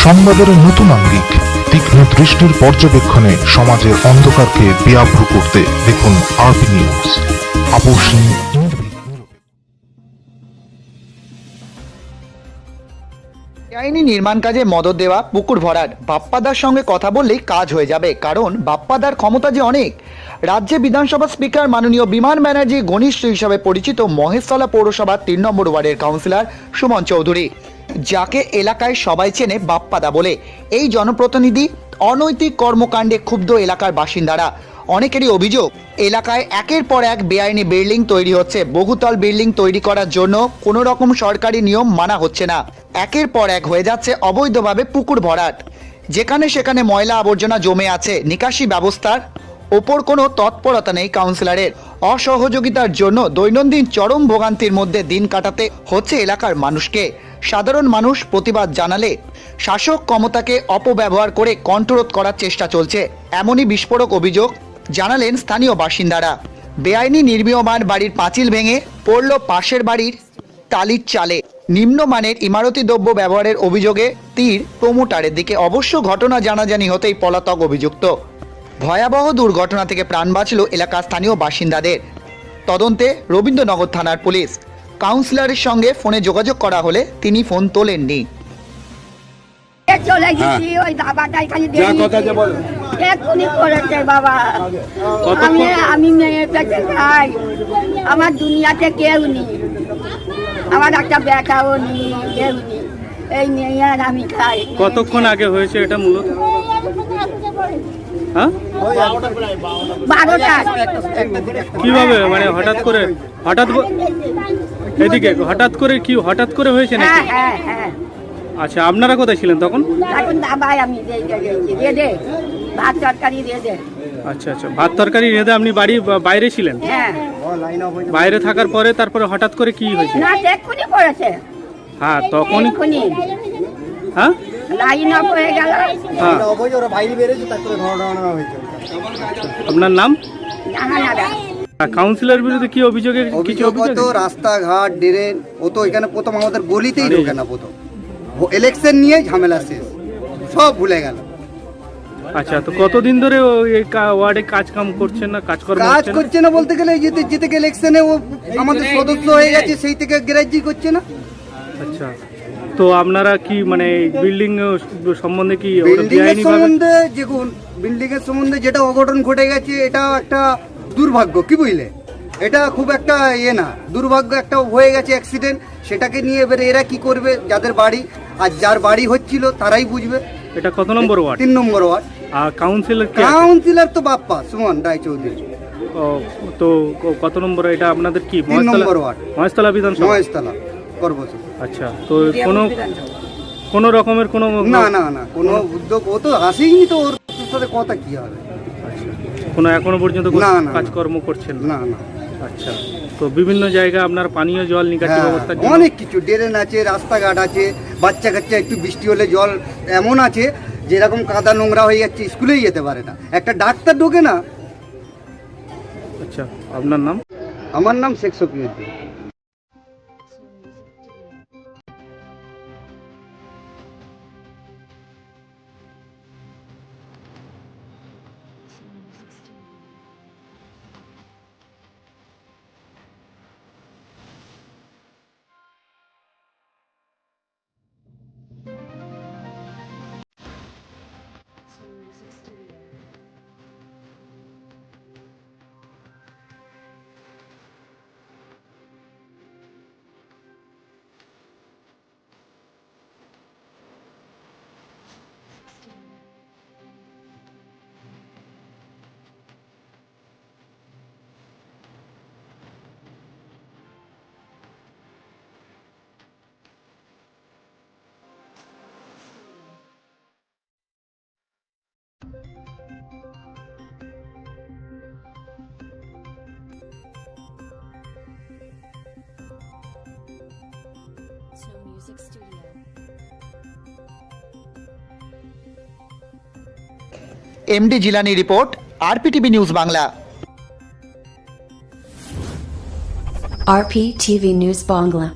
সংবাদের নতুন আঙ্গিক, তীক্ষ্ণ দৃষ্টির পর্যবেক্ষণে সমাজের অন্ধকারকে বেআব্রু করতে দেখুন আরপি নিউজ। আপসহীন, বেআইনি নির্মাণ কাজে মদত দেওয়া, পুকুর ভরাট, বাপ্পাদার সঙ্গে কথা বললেই কাজ হয়ে যাবে, কারণ বাপ্পাদার ক্ষমতা যে অনেক। রাজ্যে বিধানসভা স্পিকার মাননীয় বিমান ব্যানার্জি ঘনিষ্ঠ হিসাবে পরিচিত মহেশতলা পৌরসভার 3 নম্বর ওয়ার্ডের কাউন্সিলর সুমন চৌধুরী, যাকে এলাকায় সবাই চেনে বাপ্পাদা বলে। এই জনপ্রতিনিধি অনৈতিক কর্মকাণ্ডে ক্ষুব্ধ এলাকার বাসিন্দারা। অনেকেরই অভিযোগ, এলাকায় একের পর এক বেআইনি বিল্ডিং তৈরি হচ্ছে। বহুতল বিল্ডিং তৈরি করার জন্য কোনো রকম সরকারি নিয়ম মানা হচ্ছে না। একের পর এক হয়ে যাচ্ছে অবৈধভাবে পুকুর ভরাট, যেখানে সেখানে ময়লা আবর্জনা জমে আছে। নিকাশি ব্যবস্থার ওপর কোনো তৎপরতা নেই কাউন্সিলরের। অসহযোগিতার জন্য দৈনন্দিন চরম ভোগান্তির মধ্যে দিন কাটাতে হচ্ছে এলাকার মানুষকে। সাধারণ মানুষ প্রতিবাদ জানালে শাসক ক্ষমতাকে অপব্যবহার করে কণ্ঠরোধ করার চেষ্টা চলছে, এমনই বিস্ফোরক অভিযোগ জানালেন স্থানীয় বাসিন্দারা। বেআইনি নির্মীয়মান বাড়ির পাঁচিল ভেঙে পড়ল পাশের বাড়ির টালির চালে। নিম্নমানের ইমারতি দ্রব্য ব্যবহারের অভিযোগে তীর প্রমোটারের দিকে। অবশ্য ঘটনা জানাজানি হতেই পলাতক অভিযুক্ত। ভয়াবহ দুর্ঘটনা থেকে প্রাণ বাঁচল এলাকার স্থানীয় বাসিন্দাদের। তদন্তে রবীন্দ্রনগর থানার পুলিশ। কাউন্সিলরের সঙ্গে ফোনে যোগাযোগ করা হলে তিনি ফোন তোলেননি। চলে গেছি, ওই দাবাটাই খালি এক্ষুনি করেছে বাবা। আমি মেয়ে পেটে খাই, আমার দুনিয়াতে কেউ নেই, আমার একটা বেটাও নেই, কেউ নেই, এই মেয়ে আর আমি খাই। কতক্ষণ আগে হয়েছে এটা মূলত? হ্যাঁ, 12টা। কিভাবে মানে হঠাৎ করে এদিকে হঠাৎ করে হয়েছে নাকি? হ্যাঁ হ্যাঁ হ্যাঁ। আচ্ছা, আপনারা কোথায় ছিলেন তখন? এখন দাবাই আমি রেঁধে ভাত তরকারি রেঁধে। আচ্ছা আচ্ছা, ভাত তরকারি রেঁধে আপনি বাইরে ছিলেন? হ্যাঁ, বাইরে থাকার পরে তারপরে হঠাৎ করে কি হয়েছে? না এক্ষুনি করেছে। হ্যাঁ, তখন হ্যাঁ লাইন অফ হয়ে গেল। হ্যাঁ, আপনার নাম? জাহানারা। কাউন্সিলর বিরুদ্ধে কি অভিযোগে কিছু অভিযোগ? তো রাস্তাঘাট ড্রেন, ও তো এখানে প্রথম আমাদের গলিতেই ঢোকে না। প্রথম ইলেকশন নিয়ে ঝামেলা শেষ, সব ভুলে গেল। আচ্ছা, তো কতদিন ধরে এই ওয়ার্ডে কাজ করছেন না? কাজ করছে না বলতে গেলে যেতে ইলেকশনে ও আমাদের সদস্য হয়ে গেছে, সেই থেকে গ্যারেজই করছে না। আচ্ছা, তো আপনারা কি মানে বিল্ডিং সম্বন্ধে কি বিল্ডিং এর সম্বন্ধে যেটা অঘটন ঘটে গেছে, এটা একটা দুর্ভাগ্য, কি বুঝলে? এটা খুব একটা না, দুর্ভাগ্য একটা হয়ে গেছে অ্যাক্সিডেন্ট। সেটাকে নিয়ে এবারে এরা কি করবে? যাদের বাড়ি আর যার বাড়ি হচ্ছিল তারাই বুঝবে। এটা কত নম্বর ওয়ার্ড? 3 নম্বর ওয়ার্ড। আর কাউন্সিলর তো বাপ্পা সুমন রায়চৌধুরী। তো কত নম্বর এটা আপনাদের? কি 3 নম্বর ওয়ার্ড, মহেশতলা বিধানসভা, মহেশতলা করবো। আচ্ছা, তো কোনো রকমের কোনো না কোনো উদ্যোগ ও তো আসেইনি, তো ওর সাথে কথা কি হবে? আচ্ছা, কোনো এখনো পর্যন্ত কাজকর্ম করছেন না? না। আচ্ছা, তো বিভিন্ন জায়গায় আপনার পানীয় জল নিকাশি ব্যবস্থা অনেক কিছু, ড্রেন আছে, রাস্তাঘাট আছে, বাচ্চা কাচ্চা একটু বৃষ্টি হলে জল এমন আছে যেরকম কাদা নোংরা হয়ে যাচ্ছে, স্কুলেই যেতে পারে না, একটা ডাক্তার ঢোকে না। আচ্ছা, আপনার নাম? আমার নাম Sheikh Shafiuddin. MD Jilani report, RPTV news Bangla. RPTV News Bangla।